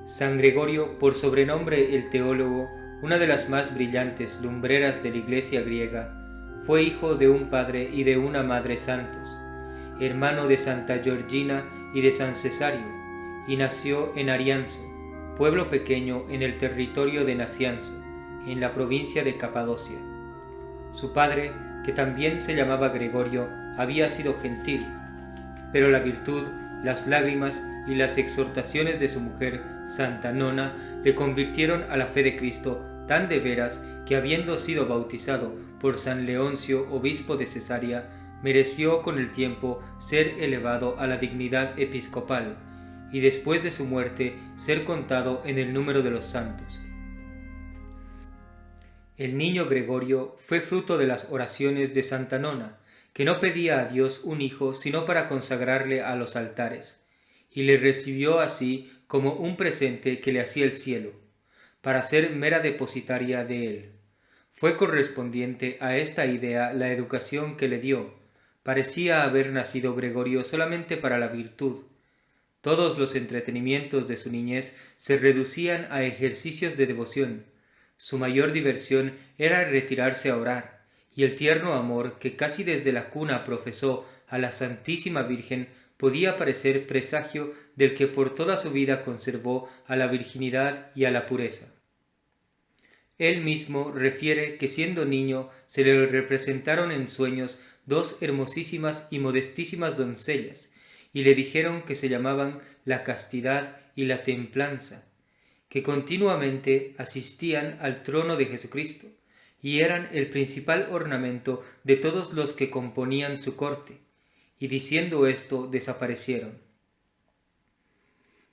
San Gregorio, por sobrenombre el teólogo, una de las más brillantes lumbreras de la Iglesia griega, fue hijo de un padre y de una madre santos, hermano de Santa Georgina y de San Cesario, y nació en Arianzo, pueblo pequeño en el territorio de Nacianzo, en la provincia de Capadocia. Su padre, que también se llamaba Gregorio, había sido gentil, pero la virtud, las lágrimas y las exhortaciones de su mujer, Santa Nona, le convirtieron a la fe de Cristo tan de veras que, habiendo sido bautizado por San Leoncio, obispo de Cesarea, mereció con el tiempo ser elevado a la dignidad episcopal y después de su muerte ser contado en el número de los santos. El niño Gregorio fue fruto de las oraciones de Santa Nona, que no pedía a Dios un hijo sino para consagrarle a los altares, y le recibió así como un presente que le hacía el cielo, para ser mera depositaria de él. Fue correspondiente a esta idea la educación que le dio. Parecía haber nacido Gregorio solamente para la virtud. Todos los entretenimientos de su niñez se reducían a ejercicios de devoción. Su mayor diversión era retirarse a orar, y el tierno amor que casi desde la cuna profesó a la Santísima Virgen podía parecer presagio del que por toda su vida conservó a la virginidad y a la pureza. Él mismo refiere que siendo niño se le representaron en sueños dos hermosísimas y modestísimas doncellas, y le dijeron que se llamaban la castidad y la templanza, que continuamente asistían al trono de Jesucristo, y eran el principal ornamento de todos los que componían su corte, y diciendo esto desaparecieron.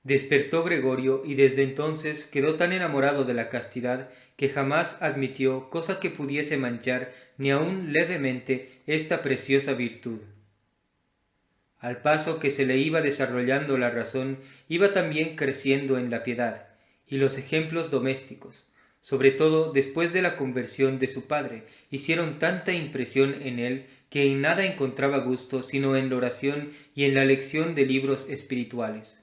Despertó Gregorio y desde entonces quedó tan enamorado de la castidad que jamás admitió cosa que pudiese manchar ni aun levemente esta preciosa virtud. Al paso que se le iba desarrollando la razón, iba también creciendo en la piedad y los ejemplos domésticos, sobre todo después de la conversión de su padre, hicieron tanta impresión en él que en nada encontraba gusto sino en la oración y en la lección de libros espirituales.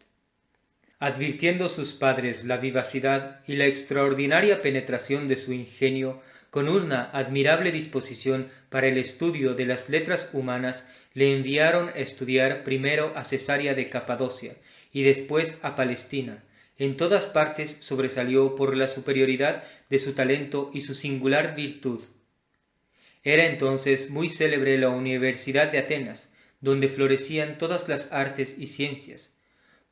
Advirtiendo sus padres la vivacidad y la extraordinaria penetración de su ingenio, con una admirable disposición para el estudio de las letras humanas, le enviaron a estudiar primero a Cesarea de Capadocia y después a Palestina. En todas partes sobresalió por la superioridad de su talento y su singular virtud. Era entonces muy célebre la Universidad de Atenas, donde florecían todas las artes y ciencias.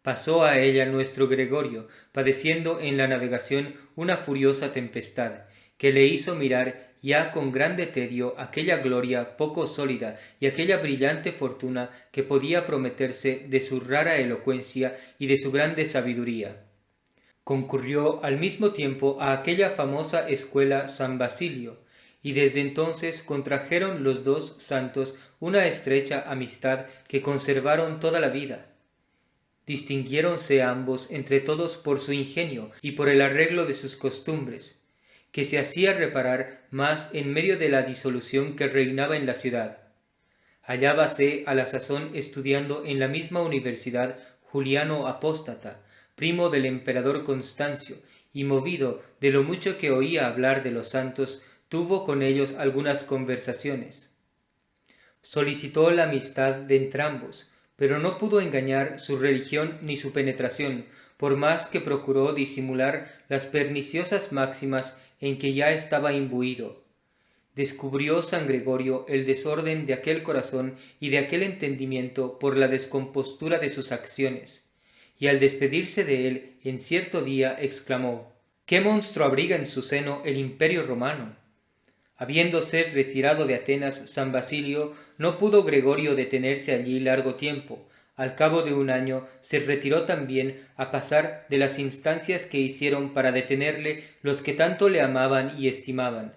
Pasó a ella nuestro Gregorio, padeciendo en la navegación una furiosa tempestad, que le hizo mirar ya con grande tedio aquella gloria poco sólida y aquella brillante fortuna que podía prometerse de su rara elocuencia y de su grande sabiduría. Concurrió al mismo tiempo a aquella famosa escuela San Basilio, y desde entonces contrajeron los dos santos una estrecha amistad que conservaron toda la vida. Distinguiéronse ambos entre todos por su ingenio y por el arreglo de sus costumbres, que se hacía reparar más en medio de la disolución que reinaba en la ciudad. Hallábase a la sazón estudiando en la misma universidad Juliano Apóstata, primo del emperador Constancio, y movido de lo mucho que oía hablar de los santos, tuvo con ellos algunas conversaciones. Solicitó la amistad de entrambos, pero no pudo engañar su religión ni su penetración, por más que procuró disimular las perniciosas máximas en que ya estaba imbuido. Descubrió San Gregorio el desorden de aquel corazón y de aquel entendimiento por la descompostura de sus acciones, y al despedirse de él en cierto día exclamó: «¿Qué monstruo abriga en su seno el imperio romano?». Habiéndose retirado de Atenas San Basilio, no pudo Gregorio detenerse allí largo tiempo. Al cabo de un año se retiró también a pasar de las instancias que hicieron para detenerle los que tanto le amaban y estimaban.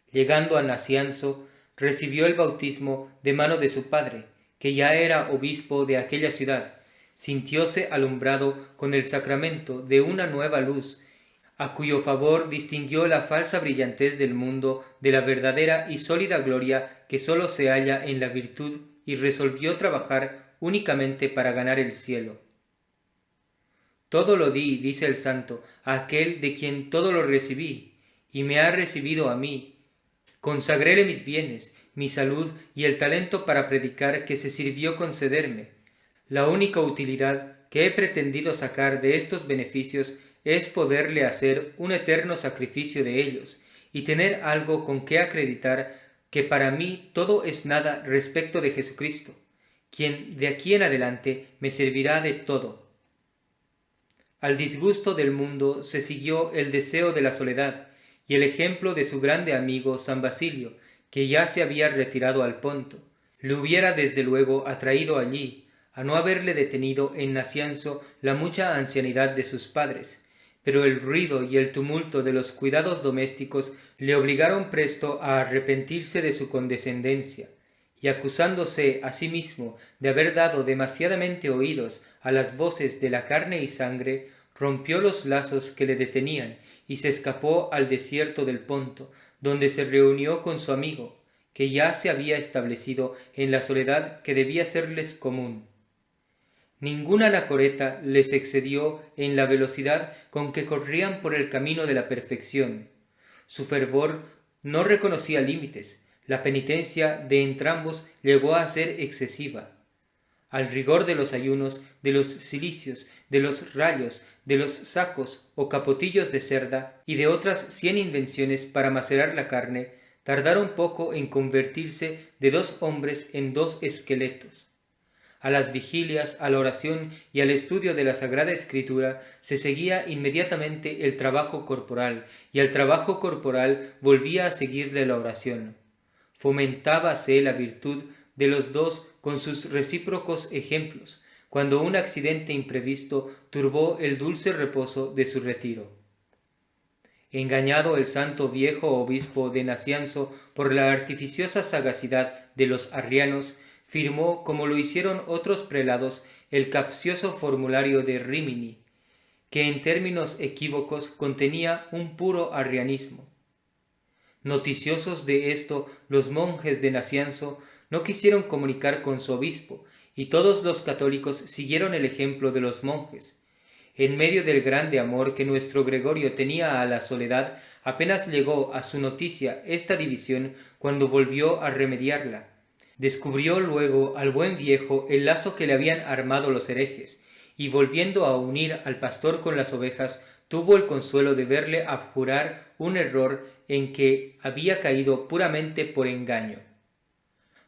Llegando a Nacianzo, recibió el bautismo de mano de su padre, que ya era obispo de aquella ciudad. Sintióse alumbrado con el sacramento de una nueva luz, a cuyo favor distinguió la falsa brillantez del mundo de la verdadera y sólida gloria que sólo se halla en la virtud, y resolvió trabajar únicamente para ganar el cielo. Todo lo di, dice el santo, a aquel de quien todo lo recibí, y me ha recibido a mí. Consagréle mis bienes, mi salud y el talento para predicar que se sirvió concederme. La única utilidad que he pretendido sacar de estos beneficios es poderle hacer un eterno sacrificio de ellos, y tener algo con que acreditar que para mí todo es nada respecto de Jesucristo, quien de aquí en adelante me servirá de todo. Al disgusto del mundo se siguió el deseo de la soledad y el ejemplo de su grande amigo San Basilio, que ya se había retirado al Ponto. Le hubiera desde luego atraído allí, a no haberle detenido en Nacianzo la mucha ancianidad de sus padres, pero el ruido y el tumulto de los cuidados domésticos le obligaron presto a arrepentirse de su condescendencia, y acusándose a sí mismo de haber dado demasiadamente oídos a las voces de la carne y sangre, rompió los lazos que le detenían y se escapó al desierto del Ponto, donde se reunió con su amigo, que ya se había establecido en la soledad que debía serles común. Ninguna anacoreta les excedió en la velocidad con que corrían por el camino de la perfección. Su fervor no reconocía límites, la penitencia de entrambos llegó a ser excesiva. Al rigor de los ayunos, de los cilicios, de los rayos, de los sacos o capotillos de cerda y de otras 100 invenciones para macerar la carne, tardaron poco en convertirse de 2 hombres en 2 esqueletos. A las vigilias, a la oración y al estudio de la Sagrada Escritura se seguía inmediatamente el trabajo corporal, y al trabajo corporal volvía a seguirle la oración. Fomentábase la virtud de los dos con sus recíprocos ejemplos, cuando un accidente imprevisto turbó el dulce reposo de su retiro. Engañado el santo viejo obispo de Nacianzo por la artificiosa sagacidad de los arrianos, firmó, como lo hicieron otros prelados, el capcioso formulario de Rímini, que en términos equívocos contenía un puro arrianismo. Noticiosos de esto, los monjes de Nacianzo no quisieron comunicar con su obispo, y todos los católicos siguieron el ejemplo de los monjes. En medio del grande amor que nuestro Gregorio tenía a la soledad, apenas llegó a su noticia esta división cuando volvió a remediarla. Descubrió luego al buen viejo el lazo que le habían armado los herejes, y volviendo a unir al pastor con las ovejas, tuvo el consuelo de verle abjurar un error en que había caído puramente por engaño.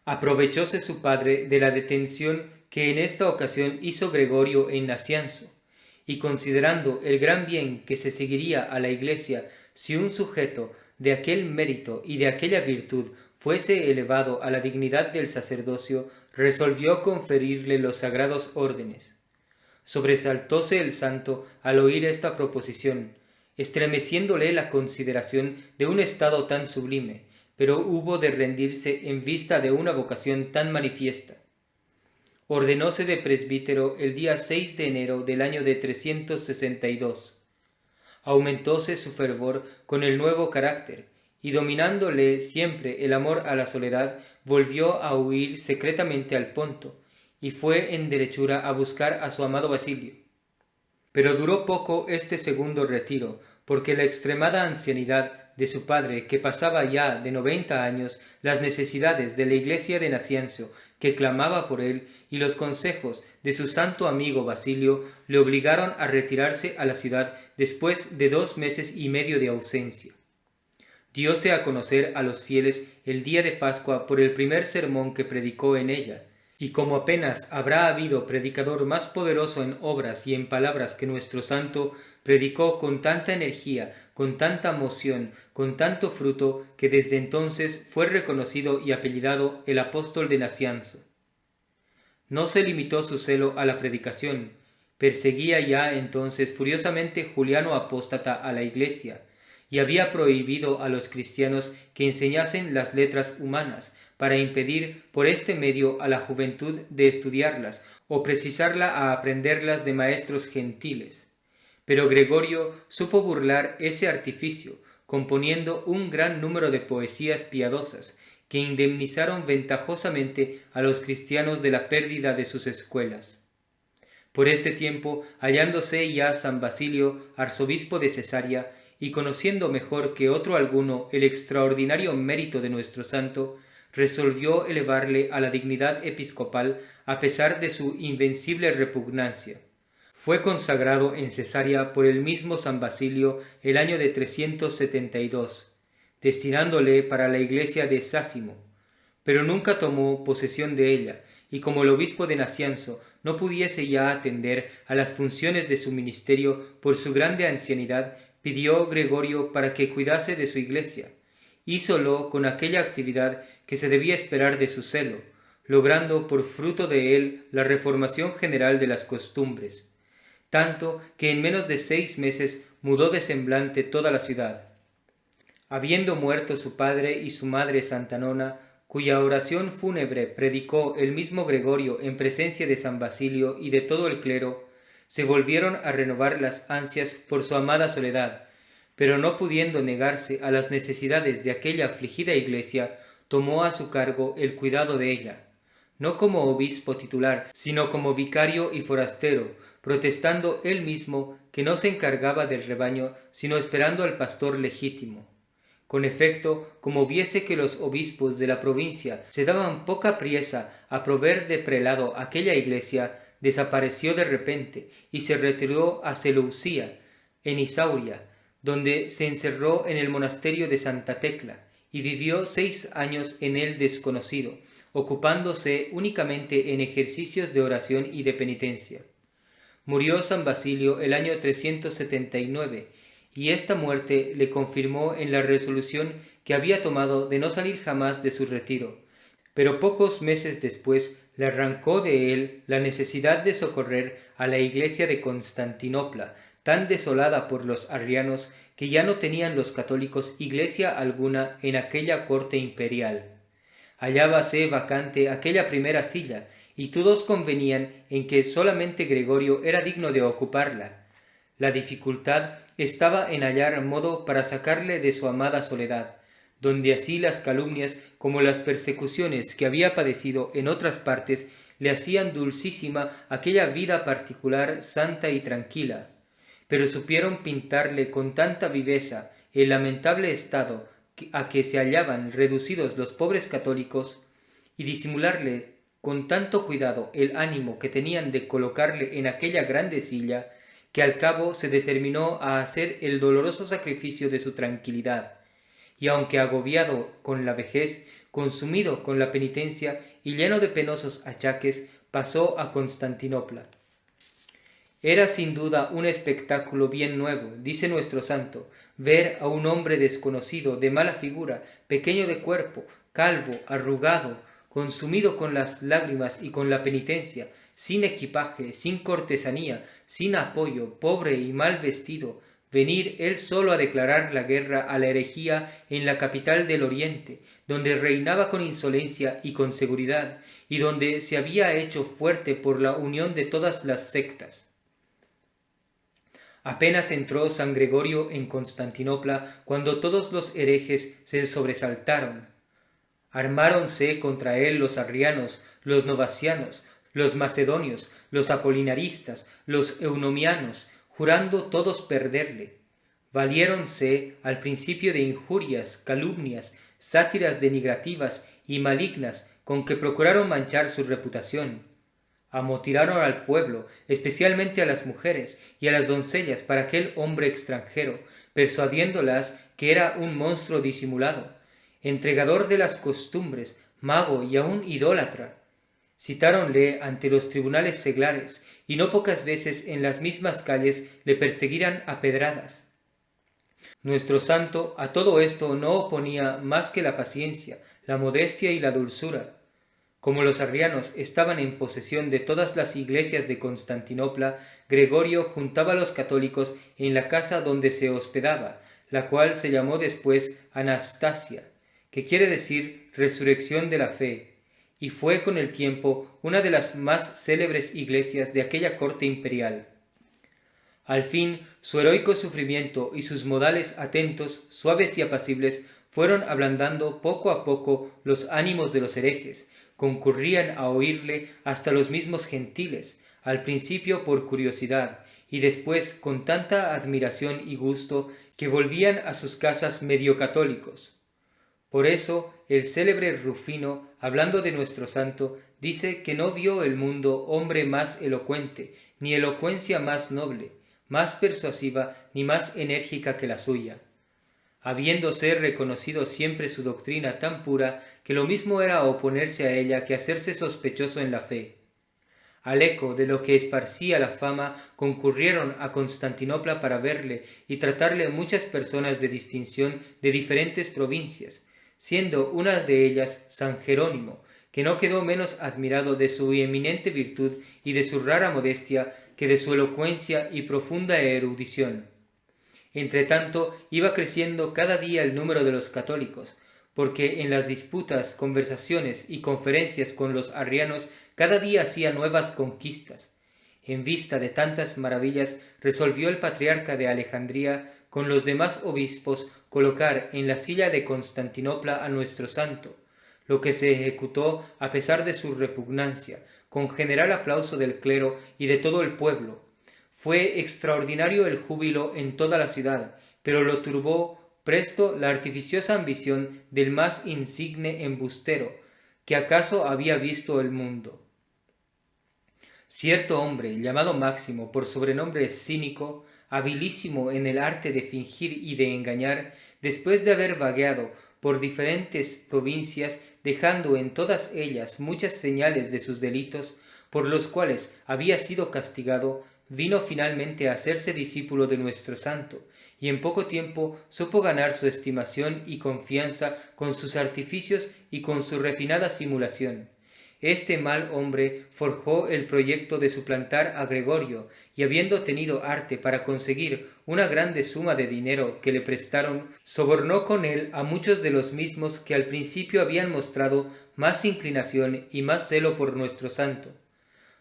Aprovechóse su padre de la detención que en esta ocasión hizo Gregorio en Nacianzo, y considerando el gran bien que se seguiría a la Iglesia si un sujeto de aquel mérito y de aquella virtud fuese elevado a la dignidad del sacerdocio, resolvió conferirle los sagrados órdenes. Sobresaltóse el santo al oír esta proposición, estremeciéndole la consideración de un estado tan sublime, pero hubo de rendirse en vista de una vocación tan manifiesta. Ordenóse de presbítero el día 6 de enero del año de 362. Aumentóse su fervor con el nuevo carácter, y dominándole siempre el amor a la soledad, volvió a huir secretamente al Ponto, y fue en derechura a buscar a su amado Basilio. Pero duró poco este segundo retiro, porque la extremada ancianidad de su padre, que pasaba ya de 90 años, las necesidades de la iglesia de Nacianzo, que clamaba por él, y los consejos de su santo amigo Basilio, le obligaron a retirarse a la ciudad después de 2 meses y medio de ausencia. Dióse a conocer a los fieles el día de Pascua por el primer sermón que predicó en ella, y como apenas habrá habido predicador más poderoso en obras y en palabras que nuestro santo, predicó con tanta energía, con tanta moción, con tanto fruto, que desde entonces fue reconocido y apellidado el apóstol de Nacianzo. No se limitó su celo a la predicación, perseguía ya entonces furiosamente Juliano Apóstata a la Iglesia, y había prohibido a los cristianos que enseñasen las letras humanas, para impedir por este medio a la juventud de estudiarlas o precisarla a aprenderlas de maestros gentiles. Pero Gregorio supo burlar ese artificio, componiendo un gran número de poesías piadosas, que indemnizaron ventajosamente a los cristianos de la pérdida de sus escuelas. Por este tiempo, hallándose ya San Basilio, arzobispo de Cesarea, y conociendo mejor que otro alguno el extraordinario mérito de nuestro santo, resolvió elevarle a la dignidad episcopal a pesar de su invencible repugnancia. Fue consagrado en Cesarea por el mismo San Basilio el año de 372, destinándole para la iglesia de Sásimo, pero nunca tomó posesión de ella, y como el obispo de Nacianzo no pudiese ya atender a las funciones de su ministerio por su grande ancianidad, pidió Gregorio para que cuidase de su iglesia. Hízolo con aquella actividad que se debía esperar de su celo, logrando por fruto de él la reformación general de las costumbres, tanto que en menos de 6 meses mudó de semblante toda la ciudad. Habiendo muerto su padre y su madre Santa Nona, cuya oración fúnebre predicó el mismo Gregorio en presencia de San Basilio y de todo el clero, se volvieron a renovar las ansias por su amada soledad, pero no pudiendo negarse a las necesidades de aquella afligida iglesia, tomó a su cargo el cuidado de ella, no como obispo titular, sino como vicario y forastero, protestando él mismo que no se encargaba del rebaño, sino esperando al pastor legítimo. Con efecto, como viese que los obispos de la provincia se daban poca priesa a proveer de prelado aquella iglesia, desapareció de repente y se retiró a Seleucía, en Isauria, donde se encerró en el monasterio de Santa Tecla, y vivió 6 años en él desconocido, ocupándose únicamente en ejercicios de oración y de penitencia. Murió San Basilio el año 379, y esta muerte le confirmó en la resolución que había tomado de no salir jamás de su retiro, pero pocos meses después le arrancó de él la necesidad de socorrer a la iglesia de Constantinopla, tan desolada por los arrianos que ya no tenían los católicos iglesia alguna en aquella corte imperial. Hallábase vacante aquella primera silla, y todos convenían en que solamente Gregorio era digno de ocuparla. La dificultad estaba en hallar modo para sacarle de su amada soledad, donde así las calumnias como las persecuciones que había padecido en otras partes le hacían dulcísima aquella vida particular santa y tranquila, pero supieron pintarle con tanta viveza el lamentable estado a que se hallaban reducidos los pobres católicos, y disimularle con tanto cuidado el ánimo que tenían de colocarle en aquella grande silla, que al cabo se determinó a hacer el doloroso sacrificio de su tranquilidad, y aunque agobiado con la vejez, consumido con la penitencia y lleno de penosos achaques, pasó a Constantinopla. Era sin duda un espectáculo bien nuevo, dice nuestro santo, ver a un hombre desconocido, de mala figura, pequeño de cuerpo, calvo, arrugado, consumido con las lágrimas y con la penitencia, sin equipaje, sin cortesanía, sin apoyo, pobre y mal vestido, venir él solo a declarar la guerra a la herejía en la capital del Oriente, donde reinaba con insolencia y con seguridad, y donde se había hecho fuerte por la unión de todas las sectas. Apenas entró San Gregorio en Constantinopla, cuando todos los herejes se sobresaltaron. Armáronse contra él los arrianos, los novacianos, los macedonios, los apolinaristas, los eunomianos, jurando todos perderle. Valiéronse al principio de injurias, calumnias, sátiras denigrativas y malignas con que procuraron manchar su reputación. Amotinaron al pueblo, especialmente a las mujeres y a las doncellas, para aquel hombre extranjero, persuadiéndolas que era un monstruo disimulado, entregador de las costumbres, mago y aun idólatra. Citáronle ante los tribunales seglares, y no pocas veces en las mismas calles le perseguían a pedradas. Nuestro santo a todo esto no oponía más que la paciencia, la modestia y la dulzura. Como los arrianos estaban en posesión de todas las iglesias de Constantinopla, Gregorio juntaba a los católicos en la casa donde se hospedaba, la cual se llamó después Anastasia, que quiere decir resurrección de la fe, y fue con el tiempo una de las más célebres iglesias de aquella corte imperial. Al fin, su heroico sufrimiento y sus modales atentos, suaves y apacibles fueron ablandando poco a poco los ánimos de los herejes. Concurrían a oírle hasta los mismos gentiles, al principio por curiosidad, y después con tanta admiración y gusto que volvían a sus casas medio católicos. Por eso el célebre Rufino, hablando de nuestro santo, dice que no vio el mundo hombre más elocuente, ni elocuencia más noble, más persuasiva, ni más enérgica que la suya, habiéndose reconocido siempre su doctrina tan pura que lo mismo era oponerse a ella que hacerse sospechoso en la fe. Al eco de lo que esparcía la fama concurrieron a Constantinopla para verle y tratarle muchas personas de distinción de diferentes provincias, siendo una de ellas San Jerónimo, que no quedó menos admirado de su eminente virtud y de su rara modestia que de su elocuencia y profunda erudición. Entretanto, iba creciendo cada día el número de los católicos, porque en las disputas, conversaciones y conferencias con los arrianos cada día hacía nuevas conquistas. En vista de tantas maravillas, resolvió el patriarca de Alejandría con los demás obispos colocar en la silla de Constantinopla a nuestro santo, lo que se ejecutó a pesar de su repugnancia, con general aplauso del clero y de todo el pueblo. Fue extraordinario el júbilo en toda la ciudad, pero lo turbó presto la artificiosa ambición del más insigne embustero que acaso había visto el mundo. Cierto hombre, llamado Máximo, por sobrenombre Cínico, habilísimo en el arte de fingir y de engañar, después de haber vagueado por diferentes provincias, dejando en todas ellas muchas señales de sus delitos, por los cuales había sido castigado, vino finalmente a hacerse discípulo de nuestro santo, y en poco tiempo supo ganar su estimación y confianza con sus artificios y con su refinada simulación. Este mal hombre forjó el proyecto de suplantar a Gregorio, y habiendo tenido arte para conseguir una grande suma de dinero que le prestaron, sobornó con él a muchos de los mismos que al principio habían mostrado más inclinación y más celo por nuestro santo.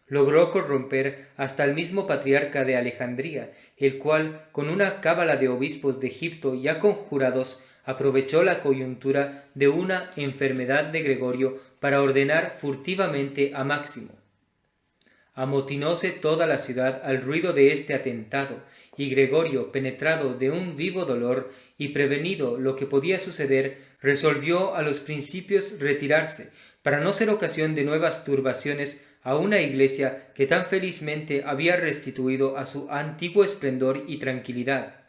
Logró corromper hasta el mismo patriarca de Alejandría, el cual, con una cábala de obispos de Egipto ya conjurados, aprovechó la coyuntura de una enfermedad de Gregorio para ordenar furtivamente a Máximo. Amotinóse toda la ciudad al ruido de este atentado, y Gregorio, penetrado de un vivo dolor y prevenido lo que podía suceder, resolvió a los principios retirarse, para no ser ocasión de nuevas turbaciones a una iglesia que tan felizmente había restituido a su antiguo esplendor y tranquilidad.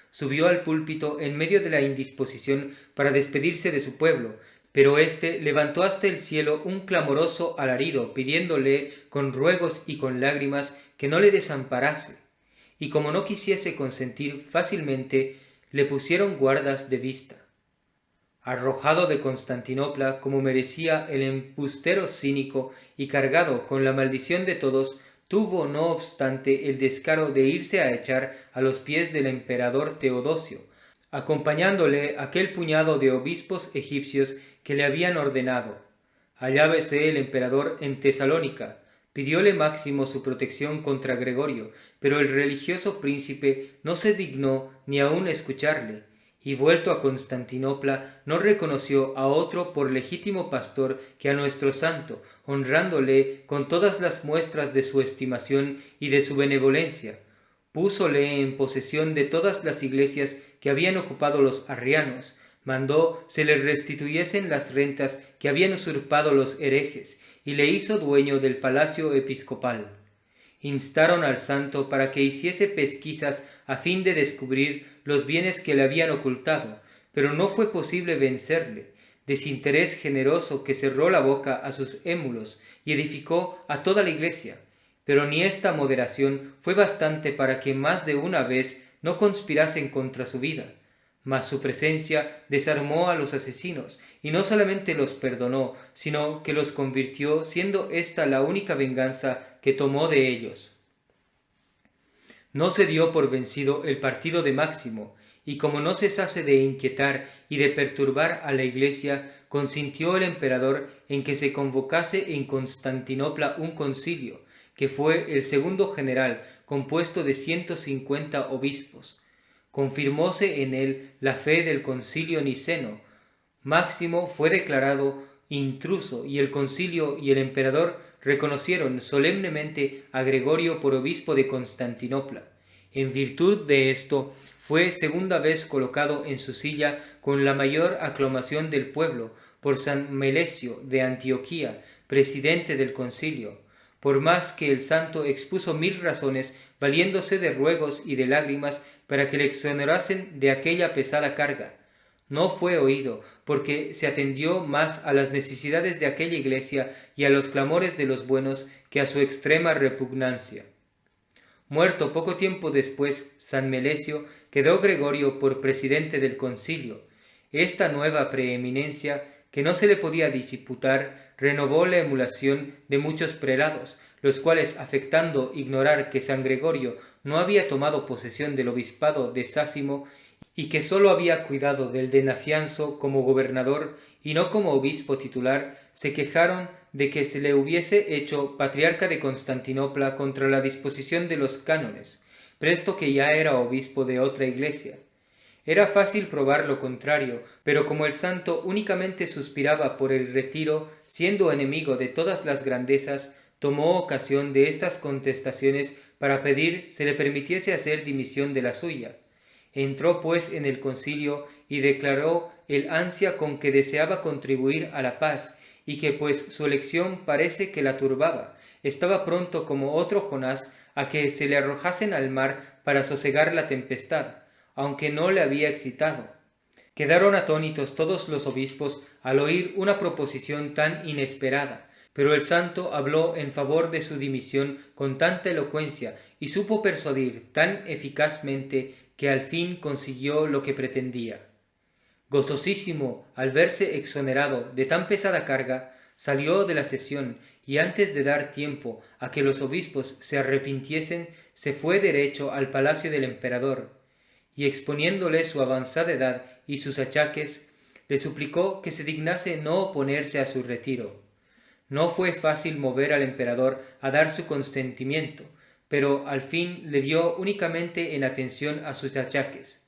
Subió al púlpito en medio de la indisposición para despedirse de su pueblo, pero éste levantó hasta el cielo un clamoroso alarido, pidiéndole con ruegos y con lágrimas que no le desamparase, y como no quisiese consentir fácilmente, le pusieron guardas de vista. Arrojado de Constantinopla como merecía el embustero Cínico y cargado con la maldición de todos, tuvo no obstante el descaro de irse a echar a los pies del emperador Teodosio, acompañándole aquel puñado de obispos egipcios que le habían ordenado. Hallábase el emperador en Tesalónica. Pidióle Máximo su protección contra Gregorio, pero el religioso príncipe no se dignó ni aun escucharle, y vuelto a Constantinopla no reconoció a otro por legítimo pastor que a nuestro santo, honrándole con todas las muestras de su estimación y de su benevolencia. Púsole en posesión de todas las iglesias que habían ocupado los arrianos, mandó se le restituyesen las rentas que habían usurpado los herejes, y le hizo dueño del palacio episcopal. Instaron al santo para que hiciese pesquisas a fin de descubrir los bienes que le habían ocultado, pero no fue posible vencerle, desinterés generoso que cerró la boca a sus émulos y edificó a toda la iglesia. Pero ni esta moderación fue bastante para que más de una vez no conspirasen contra su vida, mas su presencia desarmó a los asesinos, y no solamente los perdonó, sino que los convirtió, siendo esta la única venganza que tomó de ellos. No se dio por vencido el partido de Máximo, y como no cesase de inquietar y de perturbar a la iglesia, consintió el emperador en que se convocase en Constantinopla un concilio, que fue el segundo general, compuesto de 150 obispos. Confirmóse en él la fe del concilio niceno. Máximo fue declarado intruso y el concilio y el emperador reconocieron solemnemente a Gregorio por obispo de Constantinopla. En virtud de esto, fue segunda vez colocado en su silla con la mayor aclamación del pueblo por San Melesio de Antioquía, presidente del concilio, por más que el santo expuso 1000 razones, valiéndose de ruegos y de lágrimas para que le exonerasen de aquella pesada carga. No fue oído, porque se atendió más a las necesidades de aquella iglesia y a los clamores de los buenos que a su extrema repugnancia. Muerto poco tiempo después San Melesio, quedó Gregorio por presidente del concilio. Esta nueva preeminencia, que no se le podía disputar, renovó la emulación de muchos prelados, los cuales, afectando ignorar que San Gregorio no había tomado posesión del obispado de Sásimo y que sólo había cuidado del de Nacianzo como gobernador y no como obispo titular, se quejaron de que se le hubiese hecho patriarca de Constantinopla contra la disposición de los cánones, presto que ya era obispo de otra iglesia. Era fácil probar lo contrario, pero como el santo únicamente suspiraba por el retiro, siendo enemigo de todas las grandezas, tomó ocasión de estas contestaciones para pedir se le permitiese hacer dimisión de la suya. Entró pues en el concilio y declaró el ansia con que deseaba contribuir a la paz, y que pues su elección parece que la turbaba, estaba pronto como otro Jonás a que se le arrojasen al mar para sosegar la tempestad, aunque no le había excitado. Quedaron atónitos todos los obispos al oír una proposición tan inesperada, pero el santo habló en favor de su dimisión con tanta elocuencia y supo persuadir tan eficazmente que al fin consiguió lo que pretendía. Gozosísimo al verse exonerado de tan pesada carga, salió de la sesión y antes de dar tiempo a que los obispos se arrepintiesen, se fue derecho al palacio del emperador, y exponiéndole su avanzada edad y sus achaques, le suplicó que se dignase no oponerse a su retiro. No fue fácil mover al emperador a dar su consentimiento, pero al fin le dio únicamente en atención a sus achaques.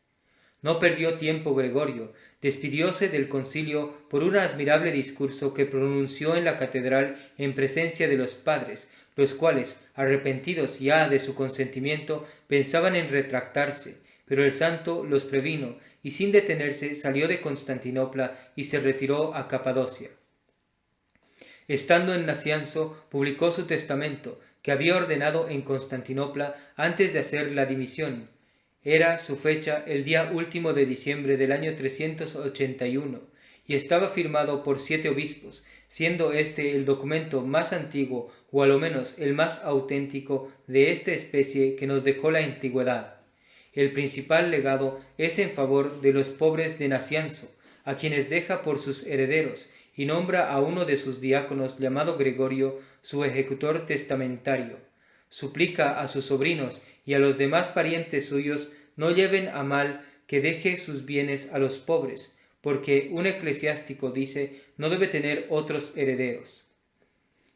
No perdió tiempo Gregorio, despidióse del concilio por un admirable discurso que pronunció en la catedral en presencia de los padres, los cuales, arrepentidos ya de su consentimiento, pensaban en retractarse, pero el santo los previno, y sin detenerse salió de Constantinopla y se retiró a Capadocia. Estando en Nacianzo, publicó su testamento, que había ordenado en Constantinopla antes de hacer la dimisión. Era su fecha el día último de diciembre del año 381, y estaba firmado por 7 obispos, siendo este el documento más antiguo, o a lo menos el más auténtico, de esta especie que nos dejó la antigüedad. El principal legado es en favor de los pobres de Nacianzo, a quienes deja por sus herederos, y nombra a uno de sus diáconos llamado Gregorio su ejecutor testamentario. Suplica a sus sobrinos y a los demás parientes suyos no lleven a mal que deje sus bienes a los pobres, porque un eclesiástico, dice, no debe tener otros herederos.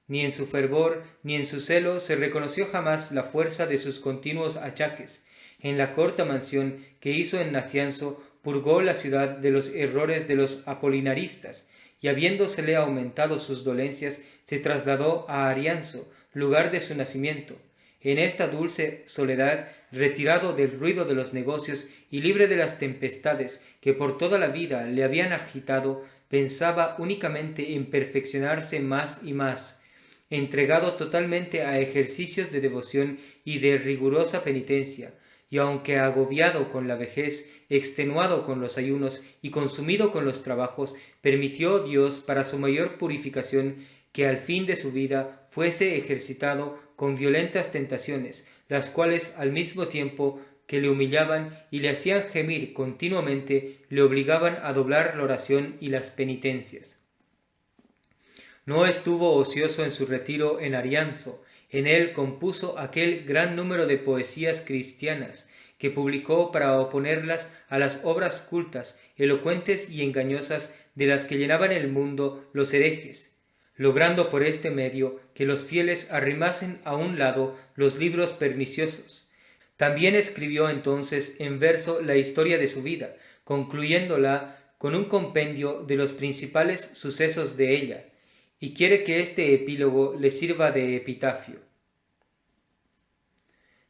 Ni en su fervor ni en su celo se reconoció jamás la fuerza de sus continuos achaques. En la corta mansión que hizo en Nacianzo purgó la ciudad de los errores de los apolinaristas, y habiéndosele aumentado sus dolencias, se trasladó a Arianzo, lugar de su nacimiento. En esta dulce soledad, retirado del ruido de los negocios y libre de las tempestades que por toda la vida le habían agitado, pensaba únicamente en perfeccionarse más y más, entregado totalmente a ejercicios de devoción y de rigurosa penitencia, y aunque agobiado con la vejez, extenuado con los ayunos y consumido con los trabajos, permitió Dios para su mayor purificación que al fin de su vida fuese ejercitado con violentas tentaciones, las cuales al mismo tiempo que le humillaban y le hacían gemir continuamente, le obligaban a doblar la oración y las penitencias. No estuvo ocioso en su retiro en Arianzo. En él compuso aquel gran número de poesías cristianas que publicó para oponerlas a las obras cultas, elocuentes y engañosas de las que llenaban el mundo los herejes, logrando por este medio que los fieles arrimasen a un lado los libros perniciosos. También escribió entonces en verso la historia de su vida, concluyéndola con un compendio de los principales sucesos de ella, y quiere que este epílogo le sirva de epitafio.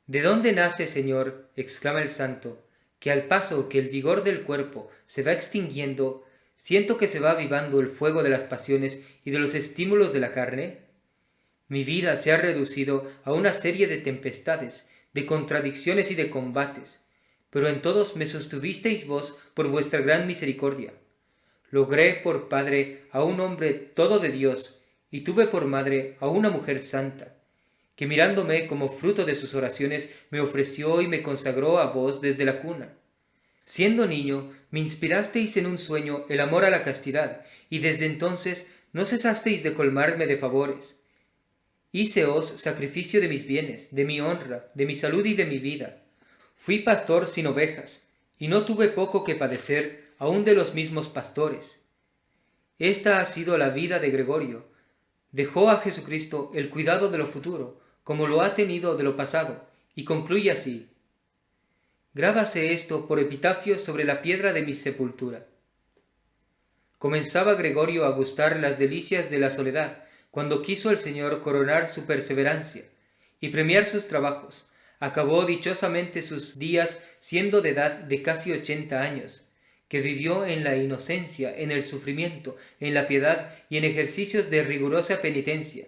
¿De dónde nace, Señor?, exclama el santo, que al paso que el vigor del cuerpo se va extinguiendo, siento que se va avivando el fuego de las pasiones y de los estímulos de la carne? Mi vida se ha reducido a una serie de tempestades, de contradicciones y de combates, pero en todos me sostuvisteis vos por vuestra gran misericordia. Logré por padre a un hombre todo de Dios, y tuve por madre a una mujer santa, que mirándome como fruto de sus oraciones me ofreció y me consagró a vos desde la cuna. Siendo niño, me inspirasteis en un sueño el amor a la castidad, y desde entonces no cesasteis de colmarme de favores. Híceos sacrificio de mis bienes, de mi honra, de mi salud y de mi vida. Fui pastor sin ovejas, y no tuve poco que padecer aun de los mismos pastores. Esta ha sido la vida de Gregorio. Dejó a Jesucristo el cuidado de lo futuro, como lo ha tenido de lo pasado, y concluye así: grábase esto por epitafio sobre la piedra de mi sepultura. Comenzaba Gregorio a gustar las delicias de la soledad, cuando quiso el Señor coronar su perseverancia y premiar sus trabajos. Acabó dichosamente sus días siendo de edad de casi 80 años, que vivió en la inocencia, en el sufrimiento, en la piedad y en ejercicios de rigurosa penitencia.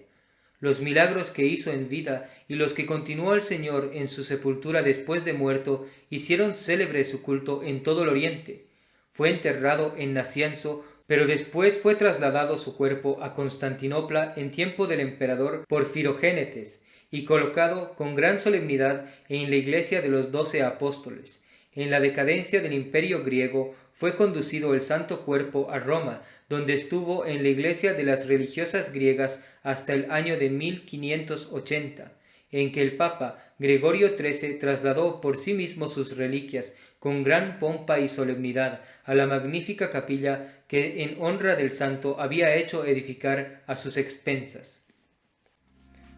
Los milagros que hizo en vida y los que continuó el Señor en su sepultura después de muerto hicieron célebre su culto en todo el oriente. Fue enterrado en Nacianzo, pero después fue trasladado su cuerpo a Constantinopla en tiempo del emperador Porfirogénetes y colocado con gran solemnidad en la iglesia de los 12 apóstoles. En la decadencia del imperio griego fue conducido el santo cuerpo a Roma, donde estuvo en la iglesia de las religiosas griegas hasta el año de 1580, en que el Papa Gregorio XIII trasladó por sí mismo sus reliquias con gran pompa y solemnidad a la magnífica capilla que en honra del santo había hecho edificar a sus expensas.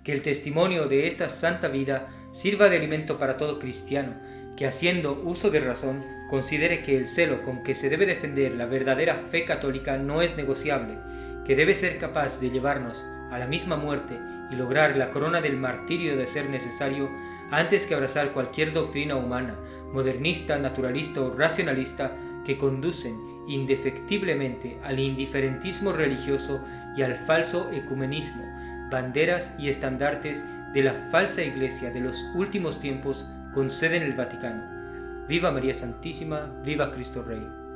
Que el testimonio de esta santa vida sirva de alimento para todo cristiano, que haciendo uso de razón considere que el celo con que se debe defender la verdadera fe católica no es negociable, que debe ser capaz de llevarnos a la misma muerte y lograr la corona del martirio de ser necesario, antes que abrazar cualquier doctrina humana, modernista, naturalista o racionalista, que conducen indefectiblemente al indiferentismo religioso y al falso ecumenismo, banderas y estandartes de la falsa iglesia de los últimos tiempos con sede en el Vaticano. Viva María Santísima, viva Cristo Rey.